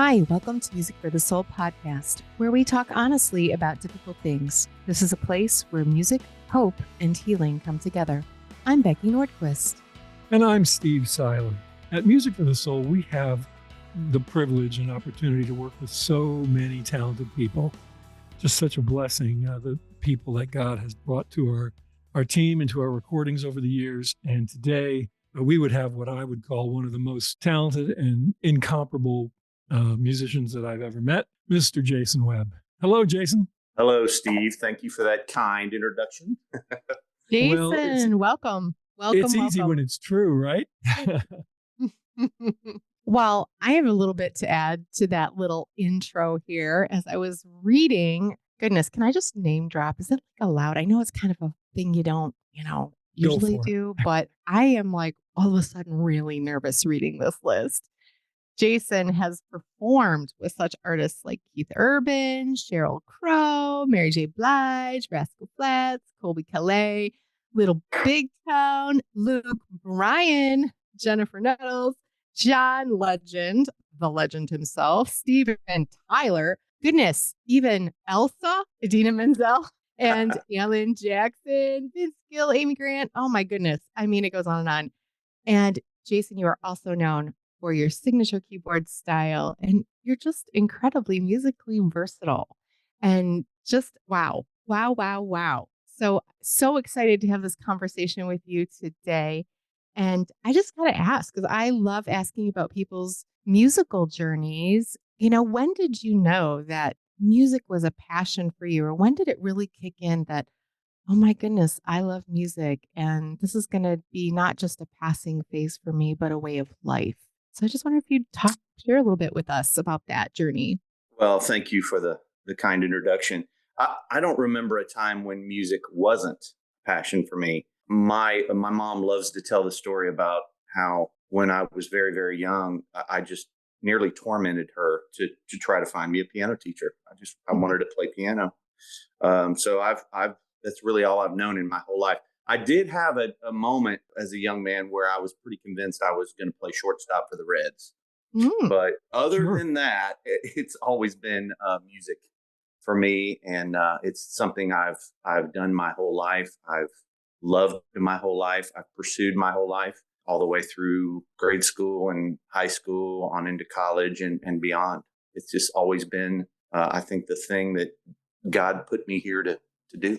Hi, welcome to Music for the Soul podcast, where we talk honestly about difficult things. This is a place where music, hope, and healing come together. I'm Becky Nordquist. And I'm Steve Seiler. At Music for the Soul, we have the privilege and opportunity to work with so many talented people. Just such a blessing, the people that God has brought to our team and to our recordings over the years. And today, we would have what I would call one of the most talented and incomparable musicians that I've ever met, Mr. Jason Webb. Hello, Jason. Hello, Steve. Thank you for that kind introduction. Jason, welcome. It's easy when it's true, right? Well, I have a little bit to add to that little intro here. As I was reading, goodness, can I just name drop? Is that allowed? I know it's kind of a thing you don't, usually do, but I am all of a sudden really nervous reading this list. Jason has performed with such artists like Keith Urban, Sheryl Crow, Mary J. Blige, Rascal Flatts, Colby Calais, Little Big Town, Luke Bryan, Jennifer Nettles, John Legend, the legend himself, Steven Tyler, goodness, even Elsa, Idina Menzel, and Alan Jackson, Vince Gill, Amy Grant. Oh my goodness. I mean, it goes on and on. And Jason, you are also known for your signature keyboard style, and you're just incredibly musically versatile. And just wow. So excited to have this conversation with you today. And I just got to ask, because I love asking about people's musical journeys. When did you know that music was a passion for you? Or when did it really kick in that, oh my goodness, I love music, and this is going to be not just a passing phase for me, but a way of life? So I just wonder if you'd share a little bit with us about that journey. Well, thank you for the kind introduction. I don't remember a time when music wasn't a passion for me. My mom loves to tell the story about how when I was very, very young, I just nearly tormented her to try to find me a piano teacher. I wanted to play piano. So I've that's really all I've known in my whole life. I did have a moment as a young man where I was pretty convinced I was going to play shortstop for the Reds. But other than that, it's always been music for me. And it's something I've done my whole life. I've loved my whole life. I've pursued my whole life all the way through grade school and high school on into college and beyond. It's just always been, I think, the thing that God put me here to do.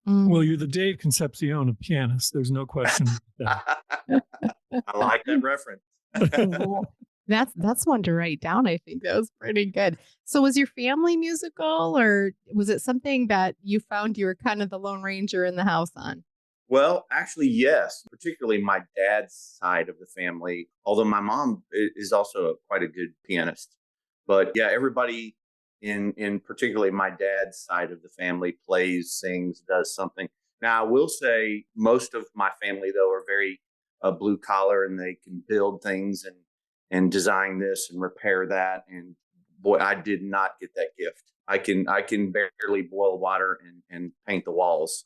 Well, you're the Dave Concepcion of pianists. There's no question about that. I like that reference. That's one to write down. I think that was pretty good. So was your family musical, or was it something that you found you were kind of the Lone Ranger in the house on? Well, actually, yes, particularly my dad's side of the family, although my mom is also quite a good pianist. But yeah, everybody in particularly my dad's side of the family plays, sings, does something. Now, I will say most of my family, though, are very blue collar, and they can build things and design this and repair that. And boy, I did not get that gift. I can barely boil water and paint the walls.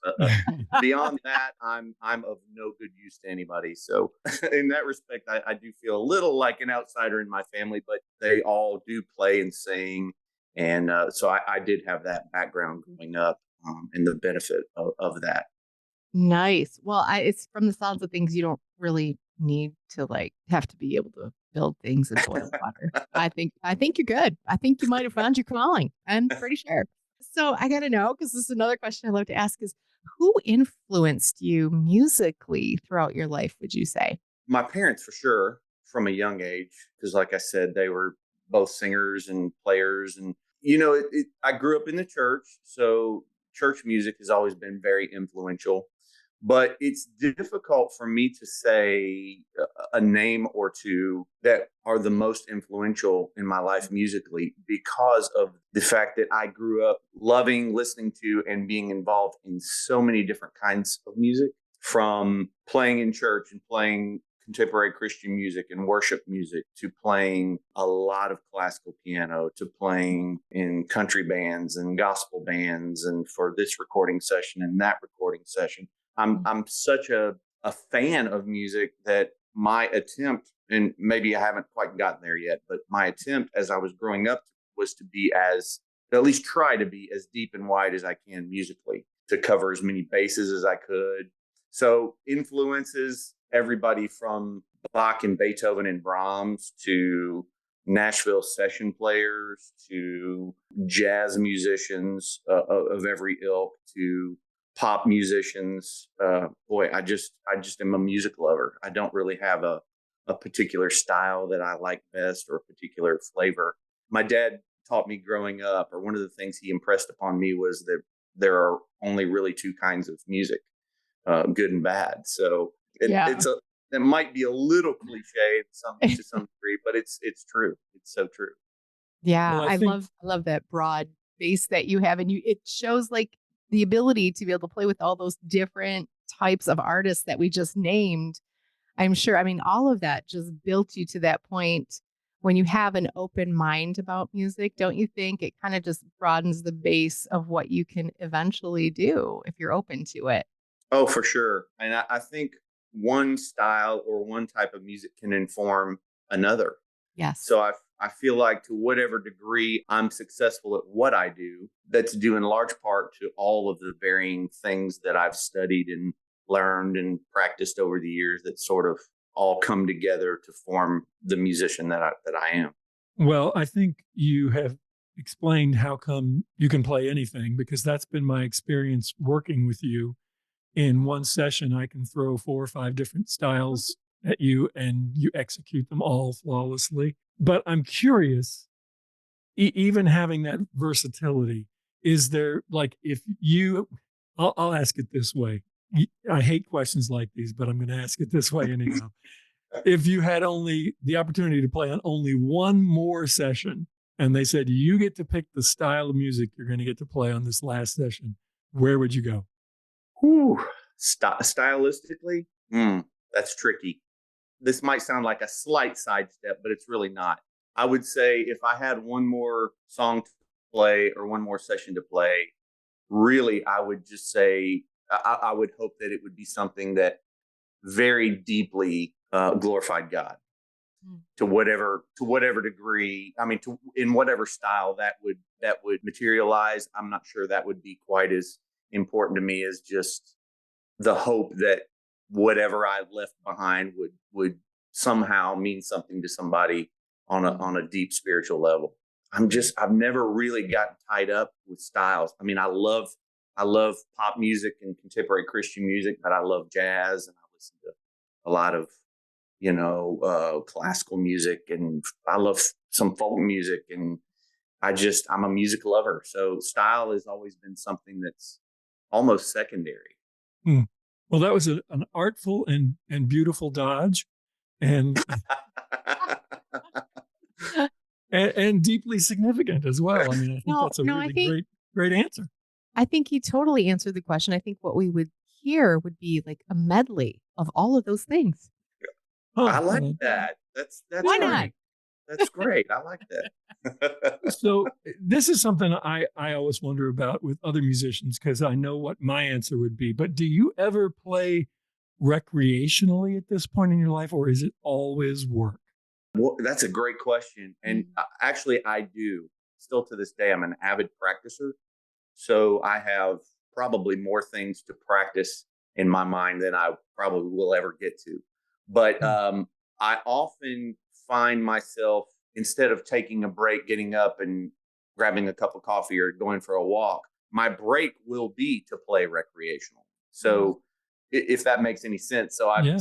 Beyond that, I'm of no good use to anybody. So in that respect, I do feel a little like an outsider in my family, but they all do play and sing. And so I did have that background growing up and the benefit of that. Nice. Well, it's from the sounds of things, you don't really need to have to be able to build things and boil water. I think you're good. I think you might have found your calling. I'm pretty sure. So I got to know, because this is another question I love to ask, is who influenced you musically throughout your life, would you say? My parents, for sure, from a young age, because like I said, they were both singers and players. And, I grew up in the church. So church music has always been very influential. But it's difficult for me to say a name or two that are the most influential in my life musically, because of the fact that I grew up loving, listening to, and being involved in so many different kinds of music, from playing in church and playing contemporary Christian music and worship music, to playing a lot of classical piano, to playing in country bands and gospel bands, and for this recording session and that recording session. I'm such a fan of music that my attempt and maybe I haven't quite gotten there yet, but my attempt as I was growing up was to be at least try to be as deep and wide as I can musically, to cover as many bases as I could. So influences everybody from Bach and Beethoven and Brahms to Nashville session players to jazz musicians of every ilk to pop musicians. Boy, I just am a music lover. I don't really have a particular style that I like best or a particular flavor. My dad taught me growing up, or one of the things he impressed upon me was that there are only really two kinds of music, good and bad. So Yeah. it might be a little cliche to some degree, but it's true. It's so true. Yeah, Well, I I think love that broad base that you have, and it shows like the ability to be able to play with all those different types of artists that we just named. I'm sure, I mean, all of that just built you to that point when you have an open mind about music, don't you think? It kind of just broadens the base of what you can eventually do if you're open to it. Oh, for sure. And I think one style or one type of music can inform another. Yes. So I feel like to whatever degree I'm successful at what I do, that's due in large part to all of the varying things that I've studied and learned and practiced over the years that sort of all come together to form the musician that I am. well, I think you have explained how come you can play anything, because that's been my experience working with you. In one session, I can throw 4 or 5 different styles at you and you execute them all flawlessly. But I'm curious, even having that versatility, is there like if you, I'll ask it this way. I hate questions like these, but I'm going to ask it this way anyhow. If you had only the opportunity to play on only one more session and they said you get to pick the style of music you're going to get to play on this last session, where would you go? Whew. Stylistically, that's tricky. This might sound like a slight sidestep, but it's really not. I would say if I had one more song to play or one more session to play, really, I would just say I would hope that it would be something that very deeply glorified God Mm. to whatever degree. I mean, in whatever style that would materialize. I'm not sure that would be quite as important to me as just the hope that whatever I left behind would somehow mean something to somebody on a deep spiritual level. I've never really gotten tied up with styles. I mean, I love pop music and contemporary Christian music, but I love jazz and I listen to a lot of classical music, and I love some folk music, and I'm a music lover. So style has always been something that's almost secondary. Hmm. Well, that was an artful and beautiful dodge, and, and deeply significant as well. I mean, I think No, that's a no, really great answer. I think he totally answered the question. I think what we would hear would be like a medley of all of those things. I Huh. like that. That's Why not? great. That's great. I like that. So this is something I always wonder about with other musicians, because I know what my answer would be. But do you ever play recreationally at this point in your life, or is it always work? Well, that's a great question. And actually, I do. Still to this day, I'm an avid practicer. So I have probably more things to practice in my mind than I probably will ever get to. But Hmm. I often find myself, instead of taking a break, getting up and grabbing a cup of coffee or going for a walk, my break will be to play recreational. Mhm. So if that makes any sense. So Yeah.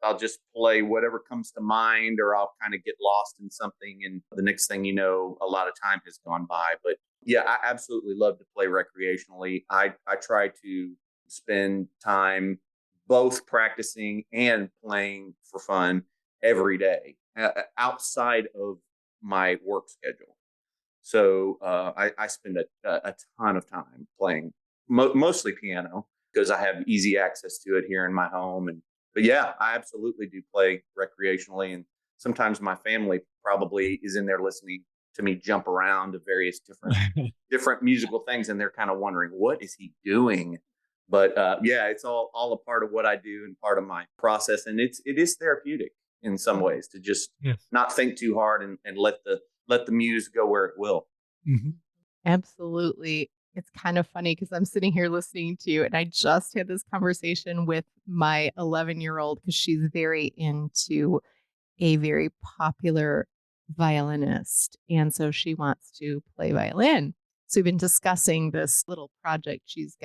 I'll just play whatever comes to mind, or I'll kind of get lost in something. And the next thing you know, a lot of time has gone by. But yeah, I absolutely love to play recreationally. I try to spend time both practicing and playing for fun every day outside of my work schedule. So I spend a ton of time playing, mostly piano, because I have easy access to it here in my home. And but yeah, I absolutely do play recreationally, and sometimes my family probably is in there listening to me jump around to various different musical things, and they're kind of wondering what is he doing. But yeah, it's all a part of what I do and part of my process, and it is therapeutic. in some ways, to just Yes. not think too hard and let the muse go where it will. Mm-hmm. Absolutely. It's kind of funny because I'm sitting here listening to you, and I just had this conversation with my 11-year-old because she's very into a very popular violinist. And so she wants to play violin. So we've been discussing this little project she's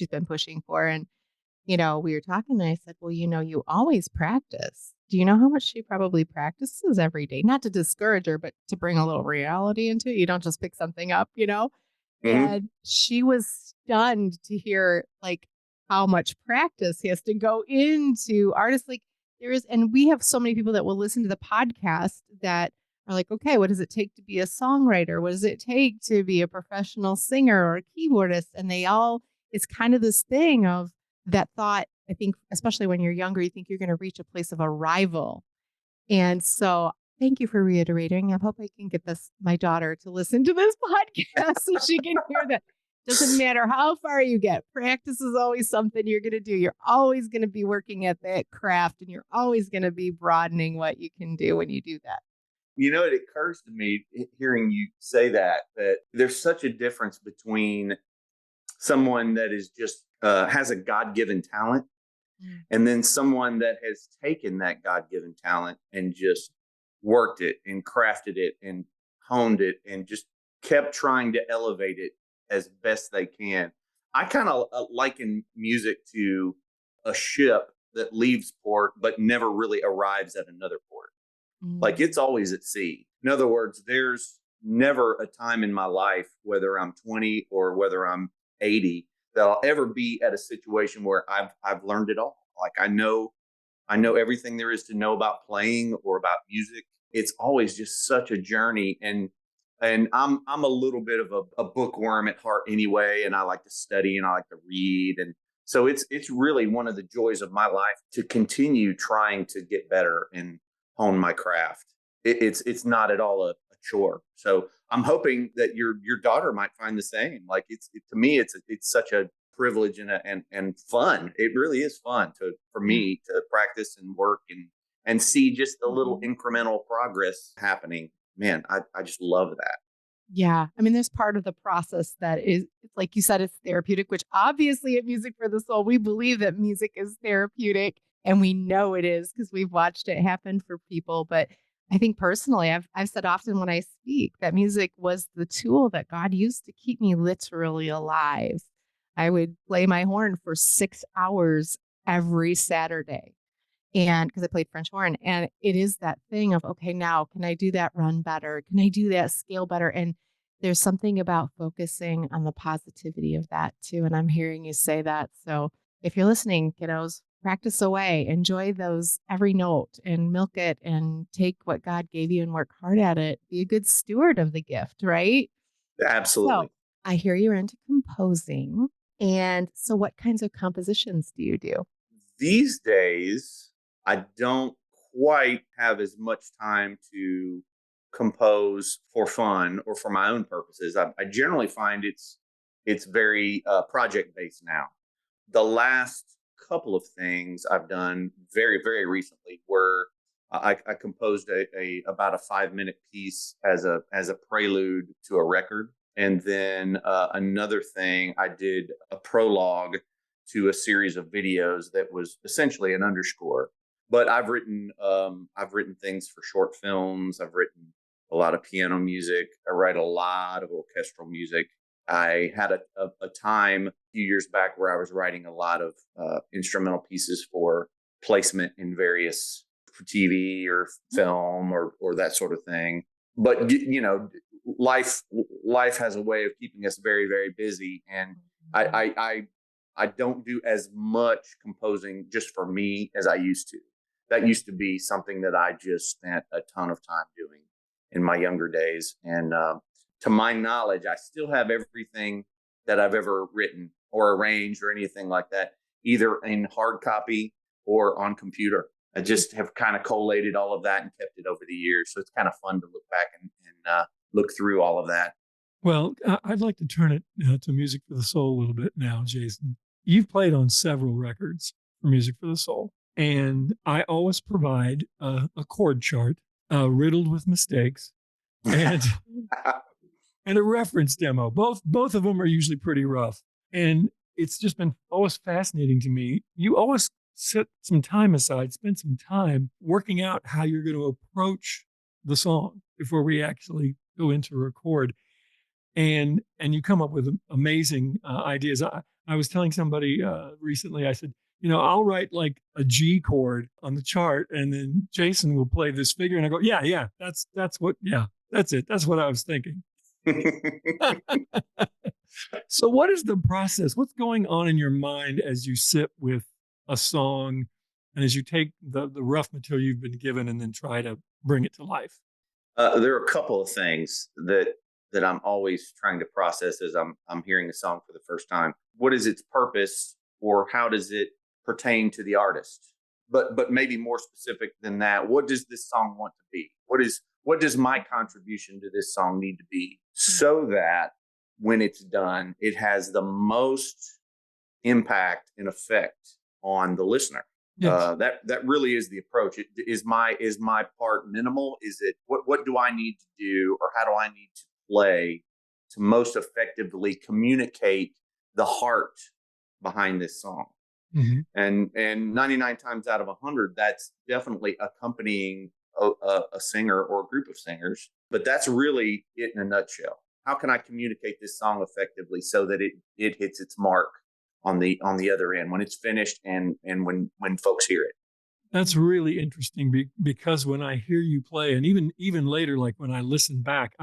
been pushing for. And, we were talking and I said, well, you always practice. Do you know how much she probably practices every day? Not to discourage her, but to bring a little reality into it. You don't just pick something up. Mm-hmm. And she was stunned to hear like how much practice he has to go into artists. Like there is, and we have so many people that will listen to the podcast that are like, okay, what does it take to be a songwriter? What does it take to be a professional singer or a keyboardist? And it's kind of this thing of that thought. I think, especially when you're younger, you think you're going to reach a place of arrival. And so thank you for reiterating. I hope I can get my daughter to listen to this podcast so she can hear that. Doesn't matter how far you get. Practice is always something you're going to do. You're always going to be working at that craft, and you're always going to be broadening what you can do when you do that. It occurs to me hearing you say that there's such a difference between someone that is just has a God-given talent, and then someone that has taken that God-given talent and just worked it and crafted it and honed it and just kept trying to elevate it as best they can. I kind of liken music to a ship that leaves port but never really arrives at another port. Like it's always at sea. In other words, there's never a time in my life, whether I'm 20 or whether I'm 80, that I'll ever be at a situation where I've learned it all. Like I know everything there is to know about playing or about music. It's always just such a journey, and I'm a little bit of a bookworm at heart anyway, and I like to study and I like to read, and so it's really one of the joys of my life to continue trying to get better and hone my craft. It's not at all a chore. So I'm hoping that your daughter might find the same. Like to me, it's such a privilege and fun. It really is fun for me to practice and work and see just the little incremental progress happening. Man, I just love that. Yeah. I mean, there's part of the process that is, like you said, it's therapeutic, which obviously at Music for the Soul, we believe that music is therapeutic, and we know it is because we've watched it happen for people. But I think personally, I've said often when I speak that music was the tool that God used to keep me literally alive. I would play my horn for 6 hours every Saturday. And because I played French horn, and it is that thing of, okay, now can I do that run better? Can I do that scale better? And there's something about focusing on the positivity of that too. And I'm hearing you say that. So if you're listening, kiddos, practice away, enjoy those every note and milk it and take what God gave you and work hard at it. Be a good steward of the gift, right? Absolutely. So I hear you're into composing. And so what kinds of compositions do you do? These days, I don't quite have as much time to compose for fun or for my own purposes. I generally find it's very project based now. The last couple of things I've done very, very recently were I composed about a 5-minute piece as a prelude to a record, and then another thing I did a prologue to a series of videos that was essentially an underscore. But I've written things for short films. I've written a lot of piano music. I write a lot of orchestral music. I had a time a few years back where I was writing a lot of instrumental pieces for placement in various for TV or film or that sort of thing. But life has a way of keeping us very, very busy, and I don't do as much composing just for me as I used to. That used to be something that I just spent a ton of time doing in my younger days. And to my knowledge, I still have everything that I've ever written or arranged or anything like that, either in hard copy or on computer. I just have kind of collated all of that and kept it over the years. So it's kind of fun to look back and look through all of that. Well, I'd like to turn it to Music for the Soul a little bit now, Jason. You've played on several records for Music for the Soul. And I always provide a chord chart riddled with mistakes and and a reference demo. Both of them are usually pretty rough. And it's just been always fascinating to me. You always set some time aside, spend some time working out how you're going to approach the song before we actually go into record. And you come up with amazing ideas. I was telling somebody recently, I said, I'll write like a G chord on the chart, and then Jason will play this figure, and I go, yeah, that's what, yeah, that's it. That's what I was thinking. So what is the process? What's going on in your mind as you sit with a song and as you take the rough material you've been given and then try to bring it to life? There are a couple of things that I'm always trying to process as I'm hearing a song for the first time. What is its purpose, or how does it pertain to the artist? But maybe more specific than that, what does this song want to be? What does my contribution to this song need to be, so that when it's done, it has the most impact and effect on the listener? Yes. That really is the approach. Is my part minimal? Is it what do I need to do, or how do I need to play to most effectively communicate the heart behind this song? Mm-hmm. And 99 times out of 100, that's definitely accompanying a singer or a group of singers. But that's really it in a nutshell. How can I communicate this song effectively so that it hits its mark on the other end when it's finished, and when folks hear it? That's really interesting because when I hear you play, and even later, like when I listen back,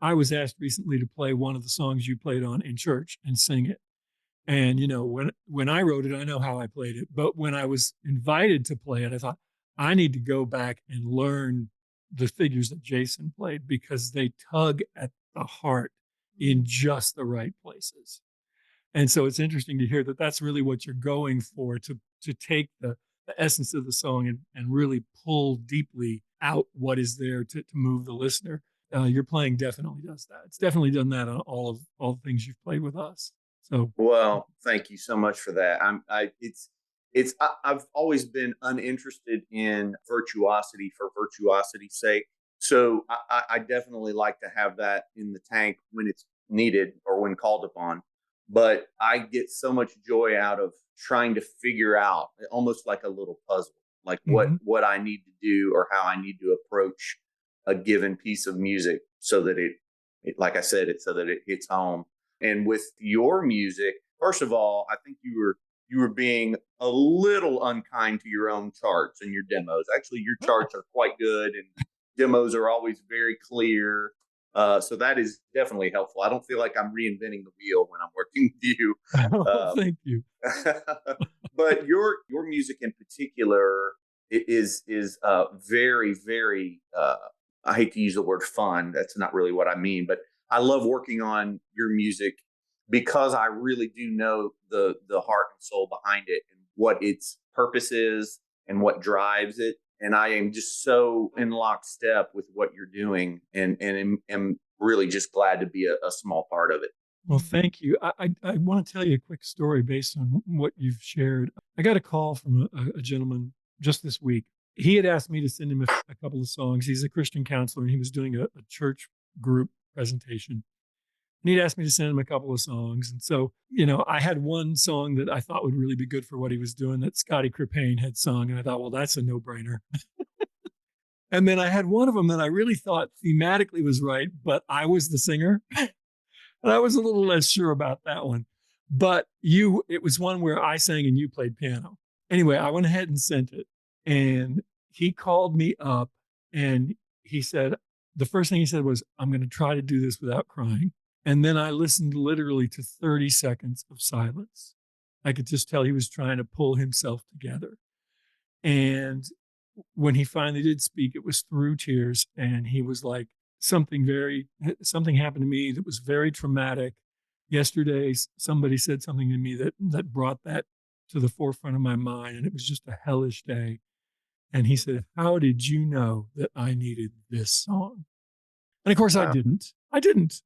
I was asked recently to play one of the songs you played on in church and sing it. And when I wrote it, I know how I played it. But when I was invited to play it, I thought I need to go back and learn the figures that Jason played, because they tug at the heart in just the right places. And so it's interesting to hear that that's really what you're going for, to take the essence of the song and really pull deeply out what is there to move the listener. Your playing definitely does that. It's definitely done that on all the things you've played with us. So, well, thank you so much for that. I've always been uninterested in virtuosity for virtuosity's sake. So I definitely like to have that in the tank when it's needed or when called upon. But I get so much joy out of trying to figure out, almost like a little puzzle, like what I need to do or how I need to approach a given piece of music so that it like I said, so that it hits home. And with your music, first of all, I think you were being a little unkind to your own charts and your demos. Actually, your charts are quite good, and demos are always very clear. So that is definitely helpful. I don't feel like I'm reinventing the wheel when I'm working with you. Thank you. But your music in particular is very, very. I hate to use the word fun. That's not really what I mean, but I love working on your music because I really do know the heart and soul behind it and what its purpose is and what drives it. And I am just so in lockstep with what you're doing, and am really just glad to be a small part of it. Well, thank you. I want to tell you a quick story based on what you've shared. I got a call from a gentleman just this week. He had asked me to send him a couple of songs. He's a Christian counselor, and he was doing a church group presentation. And he'd asked me to send him a couple of songs. And so, I had one song that I thought would really be good for what he was doing that Scotty Crepane had sung. And I thought, well, that's a no-brainer. And then I had one of them that I really thought thematically was right, but I was the singer. And I was a little less sure about that one. But it was one where I sang and you played piano. Anyway, I went ahead and sent it. And he called me up and he said, the first thing he said was, I'm going to try to do this without crying. And then I listened literally to 30 seconds of silence. I could just tell he was trying to pull himself together. And when he finally did speak, it was through tears. And he was like, something happened to me that was very traumatic. Yesterday, somebody said something to me that brought that to the forefront of my mind. And it was just a hellish day. And he said, how did you know that I needed this song? And of course, wow. I didn't.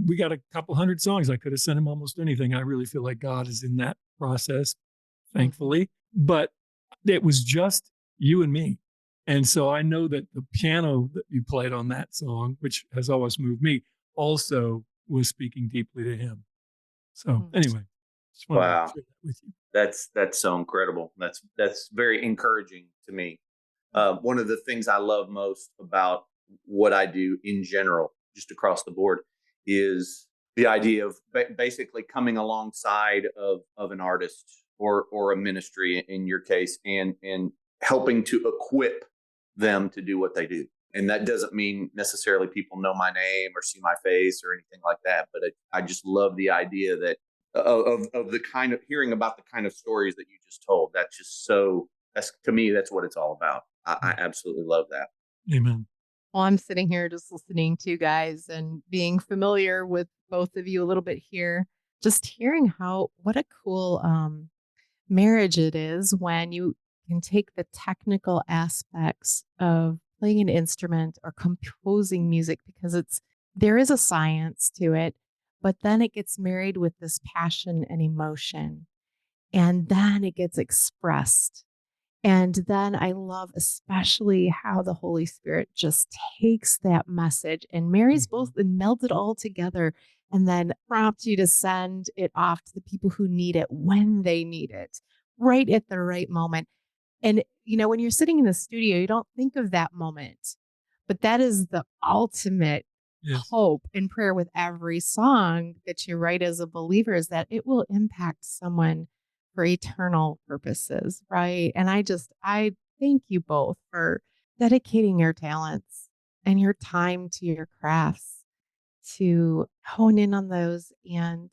We got a couple hundred songs. I could have sent him almost anything. I really feel like God is in that process, thankfully. But it was just you and me. And so I know that the piano that you played on that song, which has always moved me, also was speaking deeply to him. So Mm. anyway, just wanted to Wow. share that with you. That's so incredible. That's very encouraging to me. One of the things I love most about what I do in general, just across the board, is the idea of basically coming alongside of an artist or a ministry in your case, and helping to equip them to do what they do. And that doesn't mean necessarily people know my name or see my face or anything like that. But I just love the idea that of the kind of hearing about the kind of stories that you just told. That's just so, that's, to me, that's what it's all about. I absolutely love that. Amen. Well, I'm sitting here just listening to you guys and being familiar with both of you a little bit here, just hearing what a cool marriage it is when you can take the technical aspects of playing an instrument or composing music, because there is a science to it, but then it gets married with this passion and emotion, and then it gets expressed. And then I love especially how the Holy Spirit just takes that message and marries both and melds it all together, and then prompts you to send it off to the people who need it when they need it, right at the right moment. And, when you're sitting in the studio, you don't think of that moment, but that is the ultimate Yes. hope and prayer with every song that you write as a believer, is that it will impact someone for eternal purposes, right? And I thank you both for dedicating your talents and your time to your crafts to hone in on those and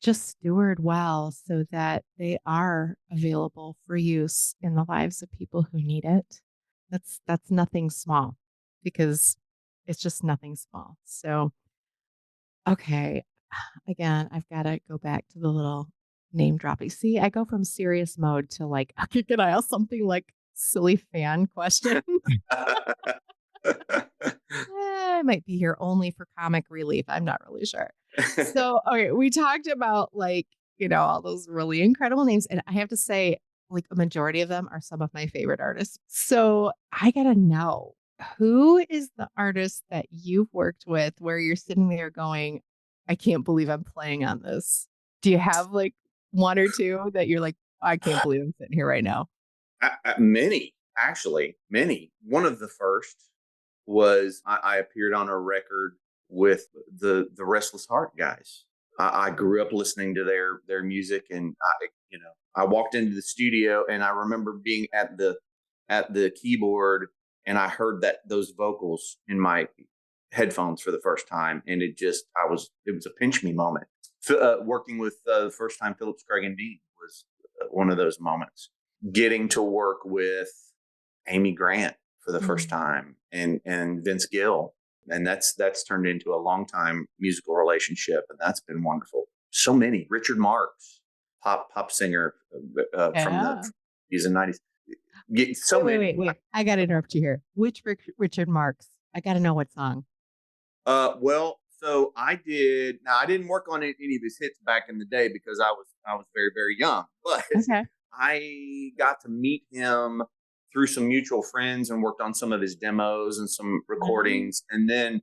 just steward well so that they are available for use in the lives of people who need it. That's nothing small, because it's just nothing small. So, okay, again, I've got to go back to the little name dropping. See, I go from serious mode to like, okay, can I ask something like silly fan question? I might be here only for comic relief. I'm not really sure. So, okay, we talked about all those really incredible names. And I have to say, like, a majority of them are some of my favorite artists. So I got to know, who is the artist that you've worked with where you're sitting there going, I can't believe I'm playing on this? Do you have like one or two that you're like, I can't believe I'm sitting here right now? Many, actually, many. One of the first was I appeared on a record with the Restless Heart guys. I grew up listening to their music, and I walked into the studio, and I remember being at the keyboard, and I heard those vocals in my headphones for the first time, and it was a pinch me moment. Working with the first time Phillips, Craig and Dean was one of those moments. Getting to work with Amy Grant for the first time, and Vince Gill, and that's turned into a long time musical relationship, and that's been wonderful. So many. Richard Marx, pop singer from the 80s and 90s. Wait. I got to interrupt you here. Which Richard Marx? I got to know what song. Well, so I didn't work on any of his hits back in the day because I was very, very young, but Okay. I got to meet him through some mutual friends and worked on some of his demos and some recordings. And then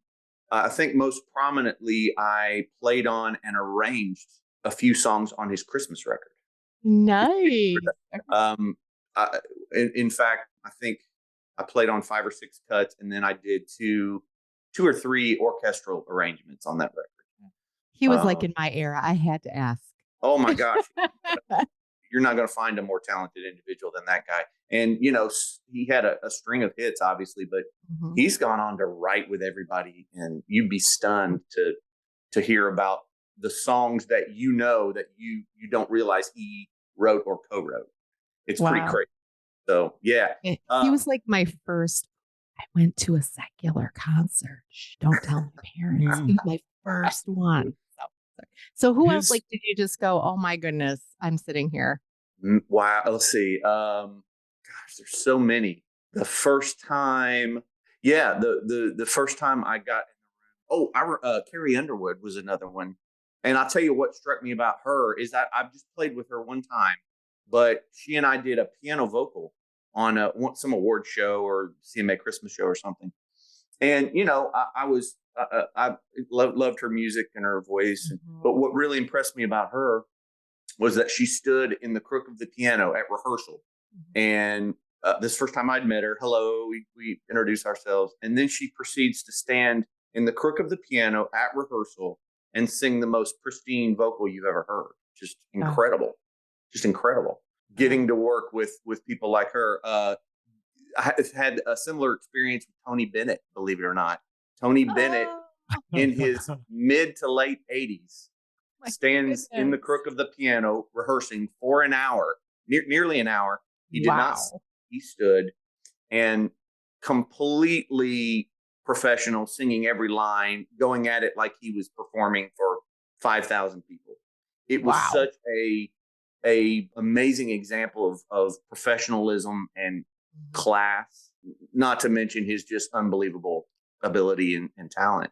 I think most prominently, I played on and arranged a few songs on his Christmas record. Nice. In fact, I think I played on 5 or 6 cuts, and then I did two or three orchestral arrangements on that record. He was like in my era. I had to ask. Oh my gosh. You're not going to find a more talented individual than that guy. And, he had a string of hits, obviously, but he's gone on to write with everybody. And you'd be stunned to hear about the songs that that you don't realize he wrote or co-wrote. It's pretty crazy. So, yeah. He was like my first. I went to a secular concert. Shh, don't tell my parents. He was my first one. So who else did you just go, oh my goodness, I'm sitting here? Wow. Let's see. Gosh, there's so many. The first time, the first time I got in the room. Carrie Underwood was another one. And I'll tell you what struck me about her is that I've just played with her one time, but she and I did a piano vocal on some award show or CMA Christmas show or something. And, I loved her music and her voice. Mm-hmm. But what really impressed me about her was that she stood in the crook of the piano at rehearsal. Mm-hmm. And this first time I'd met her, hello, we introduced ourselves. And then she proceeds to stand in the crook of the piano at rehearsal and sing the most pristine vocal you've ever heard. Just incredible. Just incredible. Getting to work with people like her. I had a similar experience with Tony Bennett, believe it or not. Tony Bennett, in his mid to late 80s, stands in the crook of the piano rehearsing for an hour, nearly an hour. He did not. He stood and completely professional, singing every line, going at it like he was performing for 5,000 people. It was such a amazing example of professionalism and class, not to mention his just unbelievable ability and talent.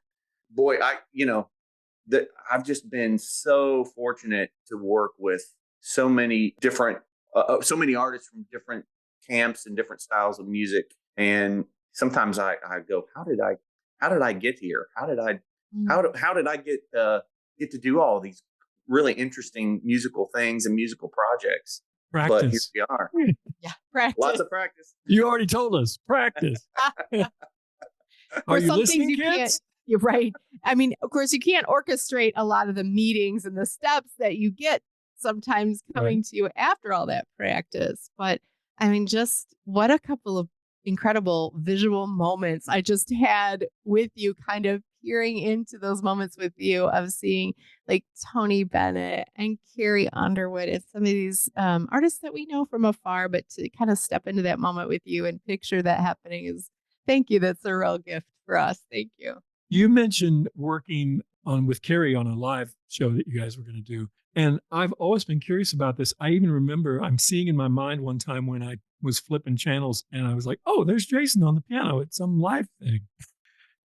Boy, I've just been so fortunate to work with so many different, so many artists from different camps and different styles of music. And sometimes I go, how did I get here? How did I get to do all these really interesting musical things and musical projects? Practice. But here we are. Yeah, practice. Lots of practice. You already told us. Practice. Are you listening, kids? You're right. I mean, of course, you can't orchestrate a lot of the meetings and the steps that you get sometimes coming to you after all that practice. But I mean, just what a couple of incredible visual moments I just had with you, kind of peering into those moments with you of seeing like Tony Bennett and Carrie Underwood and some of these artists that we know from afar, but to kind of step into that moment with you and picture that happening thank you. That's a real gift for us. Thank you. You mentioned working with Carrie on a live show that you guys were going to do. And I've always been curious about this. I even remember I'm seeing in my mind one time when I was flipping channels and I was like, oh, there's Jason on the piano at some live thing.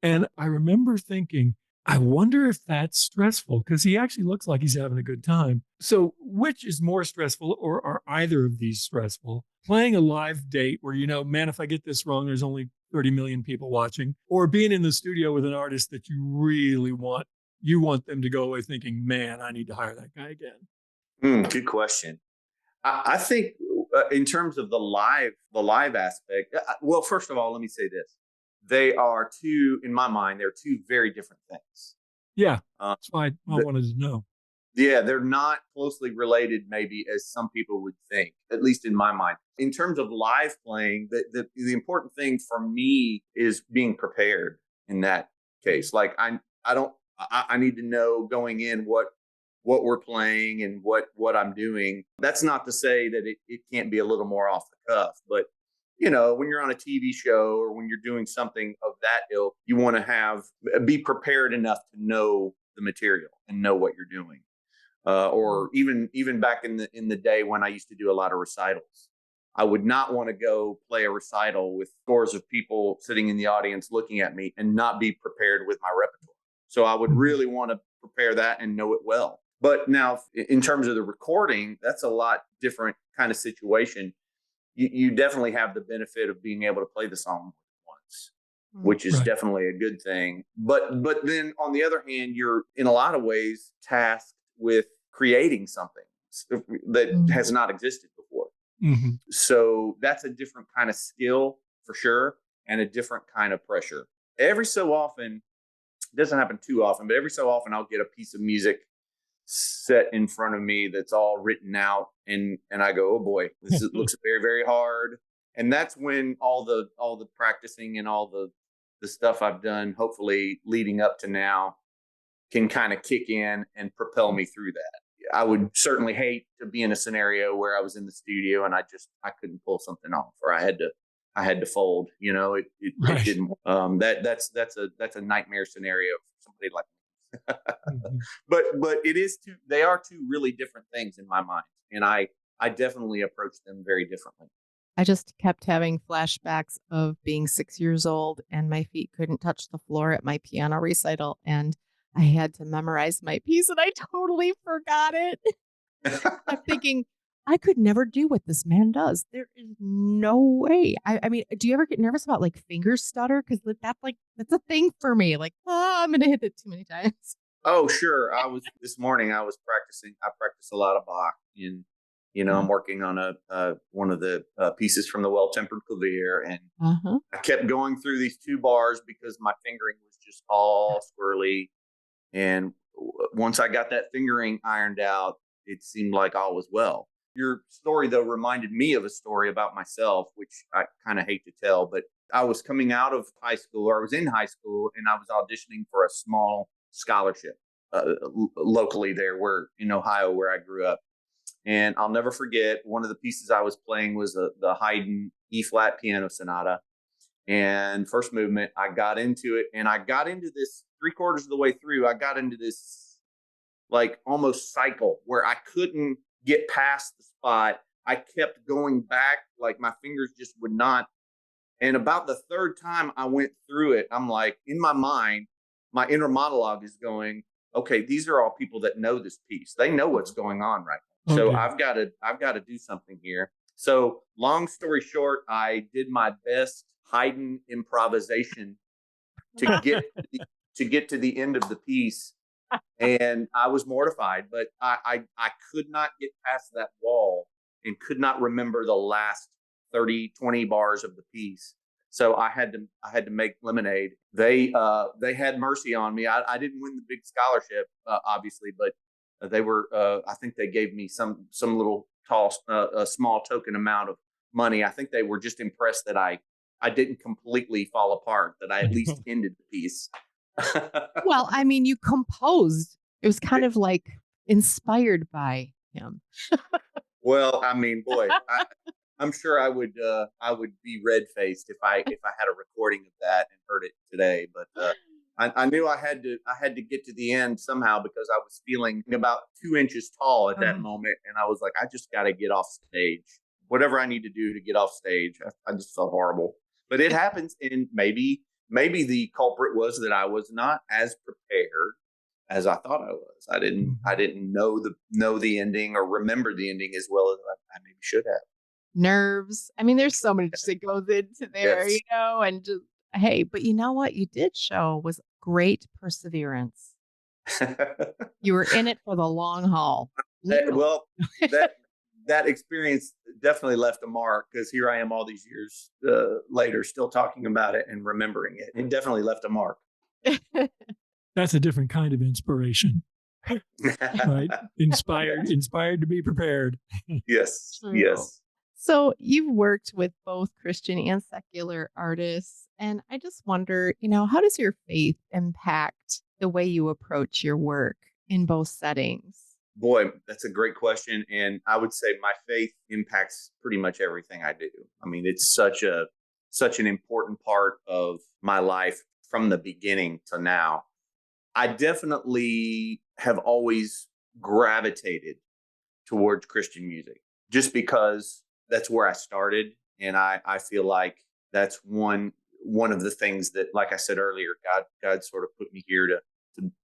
And I remember thinking, I wonder if that's stressful, because he actually looks like he's having a good time. So which is more stressful, or are either of these stressful? Playing a live date where, man, if I get this wrong, there's only 30 million people watching, or being in the studio with an artist that you really want them to go away thinking, man, I need to hire that guy again? Good question. I think in terms of the live aspect, well, first of all, let me say this. They are in my mind, they're two very different things. Yeah, that's why I wanted to know. Yeah, they're not closely related, maybe, as some people would think, at least in my mind. In terms of live playing, the important thing for me is being prepared in that case. Like I need to know going in what we're playing and what I'm doing. That's not to say that it can't be a little more off the cuff, but when you're on a TV show or when you're doing something of that ilk, you want to be prepared enough to know the material and know what you're doing. Or even back in the day when I used to do a lot of recitals, I would not want to go play a recital with scores of people sitting in the audience looking at me and not be prepared with my repertoire. So I would really want to prepare that and know it well. But now in terms of the recording, that's a lot different kind of situation. You definitely have the benefit of being able to play the song once, which is definitely a good thing. But then on the other hand, you're in a lot of ways tasked with creating something that has not existed before. Mm-hmm. So that's a different kind of skill for sure, and a different kind of pressure. Every so often, it doesn't happen too often, but every so often I'll get a piece of music set in front of me that's all written out, and I go, oh boy, this looks very, very hard. And that's when all the practicing and all the stuff I've done, hopefully leading up to now, can kind of kick in and propel me through that. I would certainly hate to be in a scenario where I was in the studio and I couldn't pull something off, or I had to fold. It didn't. That's a nightmare scenario for somebody like me. Mm-hmm. But they are two really different things in my mind, and I definitely approach them very differently. I just kept having flashbacks of being 6 years old and my feet couldn't touch the floor at my piano recital, and I had to memorize my piece and I totally forgot it. I'm thinking, I could never do what this man does. There is no way. I mean, do you ever get nervous about like finger stutter? Because that's a thing for me. Like, I'm gonna hit it too many times. Oh, sure. This morning. I was practicing. I practice a lot of Bach, and I'm working on one of the pieces from the Well Tempered Clavier, and I kept going through these two bars because my fingering was just all squirrely. And once I got that fingering ironed out, it seemed like all was well. Your story, though, reminded me of a story about myself, which I kind of hate to tell, but I was coming out of high school, or I was in high school, and I was auditioning for a small scholarship locally there in Ohio, where I grew up. And I'll never forget, one of the pieces I was playing was the Haydn E-flat piano sonata. And first movement, I got into it, and I got into this 3/4 of the way through. I got into this like almost cycle where I couldn't get past the spot. I kept going back, like my fingers just would not. And about the third time I went through it, I'm like, in my mind, my inner monologue is going, okay, these are all people that know this piece. They know what's going on right now. So I've got to do something here. So long story short, I did my best Haydn improvisation to get to the end of the piece. And I was mortified, but I could not get past that wall and could not remember the last 30, 20 bars of the piece. So I had to make lemonade. They had mercy on me. I didn't win the big scholarship, obviously, but they were. I think they gave me some little a small token amount of money. I think they were just impressed that I didn't completely fall apart. That I at least ended the piece. Well, I mean, you composed. It was kind of like inspired by him. Well, I mean, boy, I'm sure I would be red faced if I had a recording of that and heard it today. But I knew I had to get to the end somehow, because I was feeling about 2 inches tall at that moment, and I was like, I just got to get off stage. Whatever I need to do to get off stage. I just felt horrible, but it happens. And maybe the culprit was that I was not as prepared as I thought I was. I didn't know the ending or remember the ending as well as I maybe should have. Nerves. I mean, there's so much that goes into there, Yes. and just, hey, but you know what you did show was great perseverance. You were in it for the long haul. Well, that experience definitely left a mark, because here I am all these years later, still talking about it and remembering it. It definitely left a mark. That's a different kind of inspiration, right? Inspired to be prepared. Yes. True. Yes. So you've worked with both Christian and secular artists, and I just wonder, how does your faith impact the way you approach your work in both settings? Boy, that's a great question. And I would say my faith impacts pretty much everything I do. I mean, it's such an important part of my life from the beginning to now. I definitely have always gravitated towards Christian music, just because that's where I started. And I feel like that's one of the things that, like I said earlier, God sort of put me here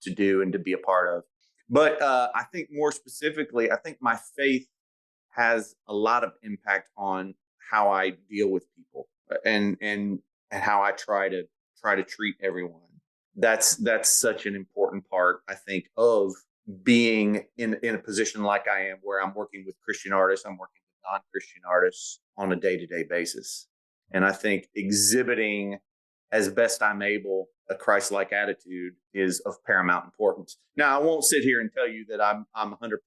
to do and to be a part of. But I think more specifically, I think my faith has a lot of impact on how I deal with people and how I try to treat everyone. That's such an important part, I think, of being in a position like I am, where I'm working with Christian artists, I'm working with non-Christian artists on a day-to-day basis. And I think exhibiting as best I'm able a Christ-like attitude is of paramount importance. Now, I won't sit here and tell you that I'm 100%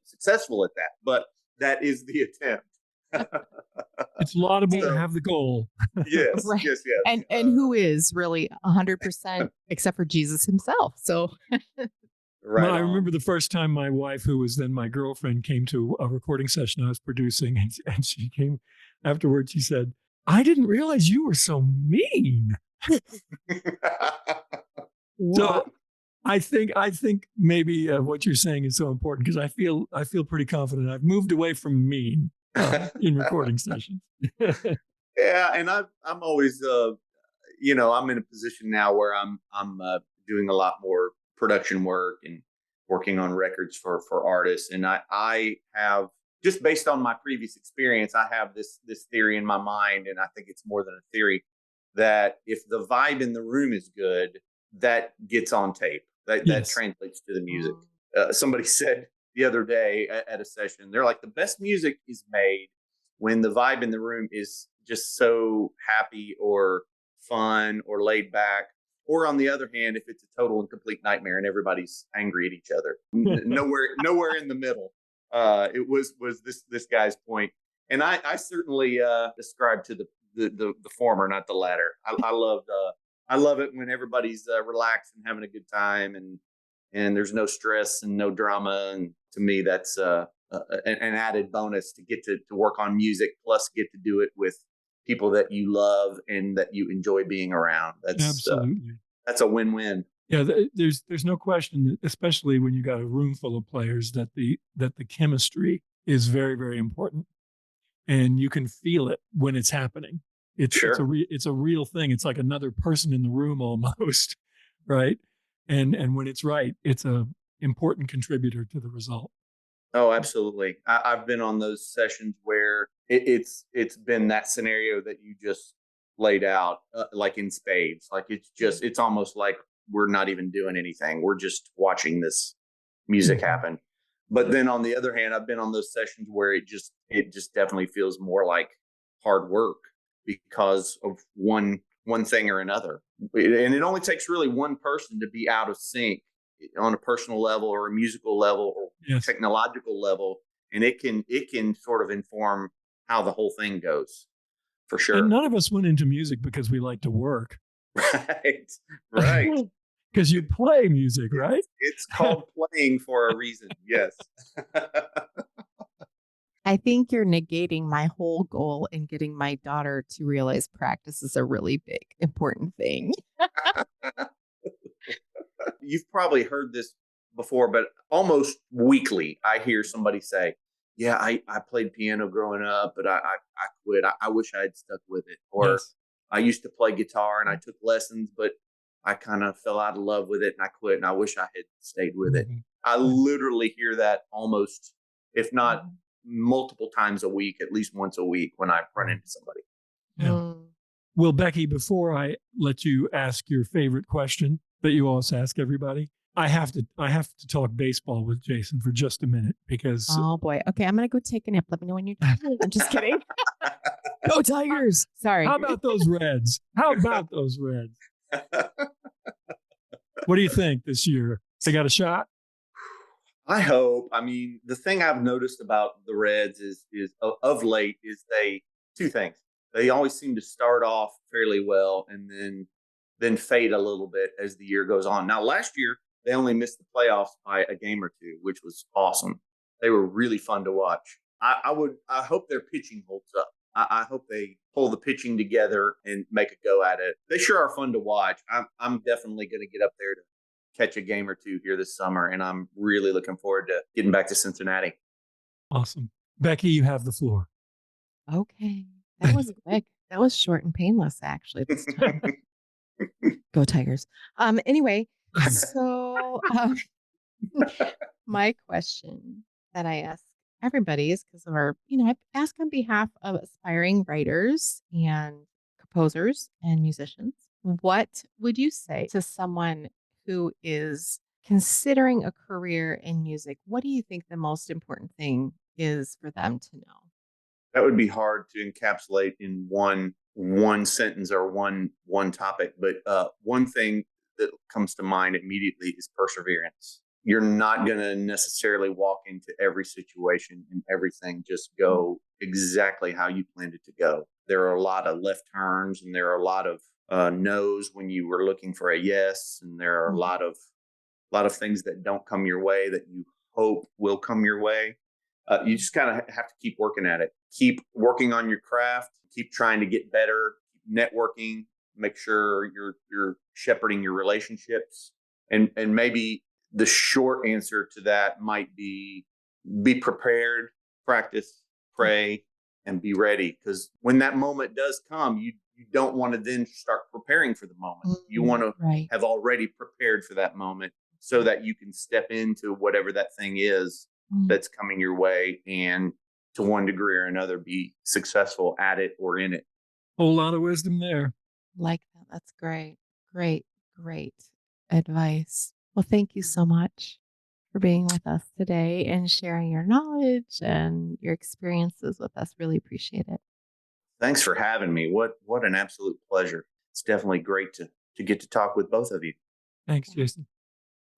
successful at that, but that is the attempt. It's laudable to have the goal. Yes, Right. yes. And who is really 100% except for Jesus himself. So Right. Well, I remember the first time my wife, who was then my girlfriend, came to a recording session I was producing, and she came afterwards. She said, "I didn't realize you were so mean." So I think maybe what you're saying is so important, because I feel pretty confident. I've moved away from mean in recording sessions. Yeah, and I'm always I'm in a position now where I'm doing a lot more production work and working on records for artists, and I have just based on my previous experience, I have this theory in my mind, and I think it's more than a theory, that if the vibe in the room is good, that gets on tape. That Yes. translates to the music. Somebody said the other day at a session, they're like, the best music is made when the vibe in the room is just so happy or fun or laid back. Or on the other hand, if it's a total and complete nightmare and everybody's angry at each other, nowhere in the middle. It was this guy's point, and I certainly ascribe to the former, not the latter. I love it when everybody's relaxed and having a good time, and there's no stress and no drama. And to me, that's an added bonus to get to work on music, plus get to do it with people that you love and that you enjoy being around. Absolutely. That's a win-win. Yeah, there's no question that, especially when you got a room full of players, that the chemistry is very, very important, and you can feel it when it's happening. It's a real thing. It's like another person in the room almost, right? And when it's right, it's a important contributor to the result. Oh, absolutely. I've been on those sessions where it's been that scenario that you just laid out, like in spades. Like it's almost like we're not even doing anything. We're just watching this music happen. But then on the other hand, I've been on those sessions where it just definitely feels more like hard work because of one thing or another. And it only takes really one person to be out of sync on a personal level or a musical level or technological level, and it can sort of inform how the whole thing goes, for sure. And none of us went into music because we like to work. Right. Because you play music, right? It's called playing for a reason. Yes. I think you're negating my whole goal in getting my daughter to realize practice is a really big, important thing. You've probably heard this before, but almost weekly, I hear somebody say, yeah, I played piano growing up, but I quit. I wish I had stuck with it. Or I used to play guitar and I took lessons, but I kind of fell out of love with it and I quit and I wish I had stayed with it. I literally hear that almost, if not multiple times a week, at least once a week when I run into somebody. Yeah. Well, Becky, before I let you ask your favorite question that you always ask everybody, I have to talk baseball with Jason for just a minute because oh boy. Okay, I'm gonna go take a nap. Let me know when you're done. I'm just kidding. Go Tigers. Sorry. How about those Reds? What do you think this year? They got a shot? I hope. I mean, the thing I've noticed about the Reds is of late is two things. They always seem to start off fairly well and then fade a little bit as the year goes on. Now, last year, they only missed the playoffs by a game or two, which was awesome. They were really fun to watch. I hope their pitching holds up. I hope they pull the pitching together and make a go at it. They sure are fun to watch. I'm definitely going to get up there to catch a game or two here this summer, and I'm really looking forward to getting back to Cincinnati. Awesome. Becky, you have the floor. Okay. That was quick. That was short and painless, actually, this time. Go Tigers. Anyway, so my question that I ask everybody is because of our, I ask on behalf of aspiring writers and composers and musicians. What would you say to someone who is considering a career in music? What do you think the most important thing is for them to know? That would be hard to encapsulate in one sentence or one topic, but one thing that comes to mind immediately is perseverance. You're not going to necessarily walk into every situation and everything just go exactly how you planned it to go. There are a lot of left turns and there are a lot of no's when you were looking for a yes, and there are a lot of things that don't come your way that you hope will come your way. You just kind of have to keep working at it. Keep working on your craft. Keep trying to get better. Keep networking. Make sure you're shepherding your relationships. And maybe the short answer to that might be prepared, practice, pray, and be ready. Because when that moment does come, you don't want to then start preparing for the moment. You want to have already prepared for that moment so that you can step into whatever that thing is that's coming your way and to one degree or another, be successful at it or in it. Whole lot of wisdom there. Like that. That's great. Great, great advice. Well, thank you so much for being with us today and sharing your knowledge and your experiences with us. Really appreciate it. Thanks for having me. What an absolute pleasure. It's definitely great to get to talk with both of you. Thanks, Jason.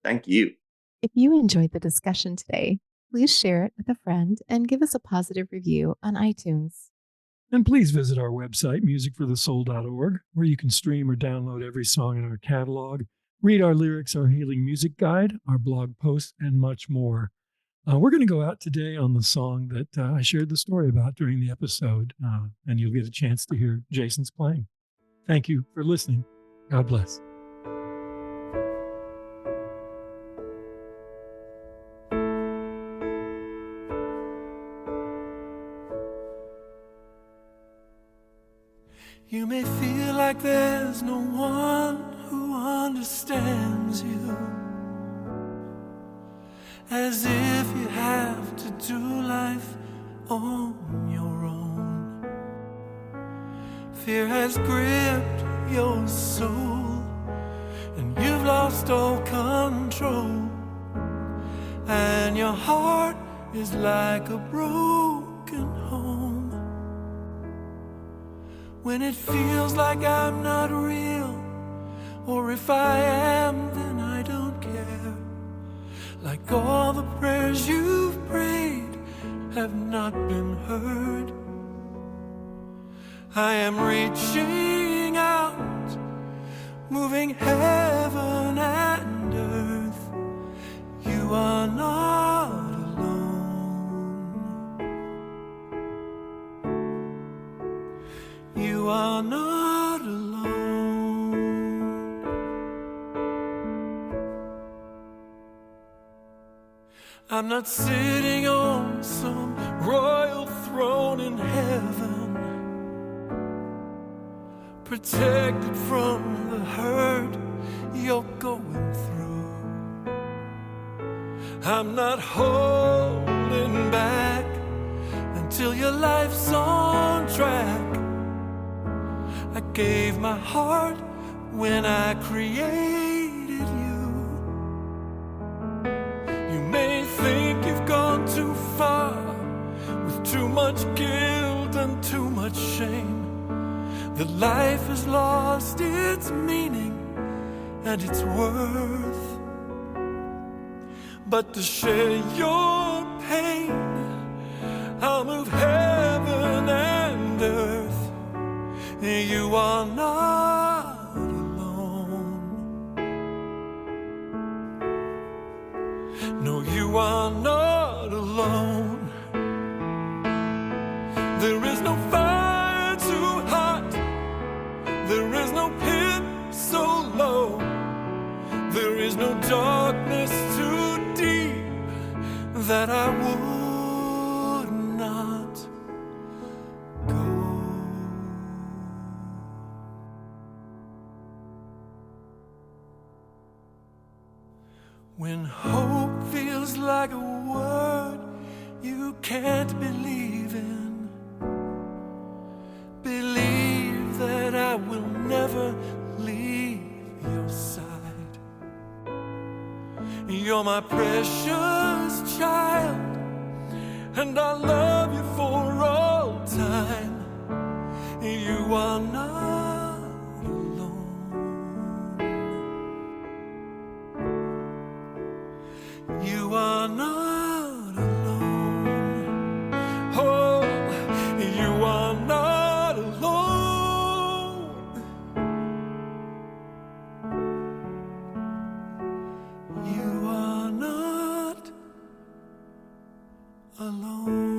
Thank you. If you enjoyed the discussion today, please share it with a friend and give us a positive review on iTunes. And please visit our website, musicforthesoul.org, where you can stream or download every song in our catalog, read our lyrics, our healing music guide, our blog posts, and much more. We're going to go out today on the song that I shared the story about during the episode, and you'll get a chance to hear Jason's playing. Thank you for listening. God bless. You may feel like there's no one who understands you, as if you have to do life on your own. Fear has gripped your soul, and you've lost all control, and your heart is like a broken home. When it feels like I'm not real, or if I am, then I don't care. Like all the prayers you've prayed have not been heard. I am reaching out, moving heaven and earth. You are not alone. You are not alone. I'm not sitting on some royal throne in heaven, protected from the hurt you're going through. I'm not holding back until your life's on track. I gave my heart when I created you. You may think you've gone too far, with too much guilt and too much shame, that life has lost its meaning and its worth. But to share your pain, I'll move heaven and earth. You are not alone. No, you are not alone. There is no fire too hot, there is no pit so low, there is no darkness too deep that I would not go. When hope feels like a word you can't believe in, believe that I will never leave your side. You're my precious child, and I love you for all time. You are not alone. You are not alone. Oh, you are not alone. You are not alone.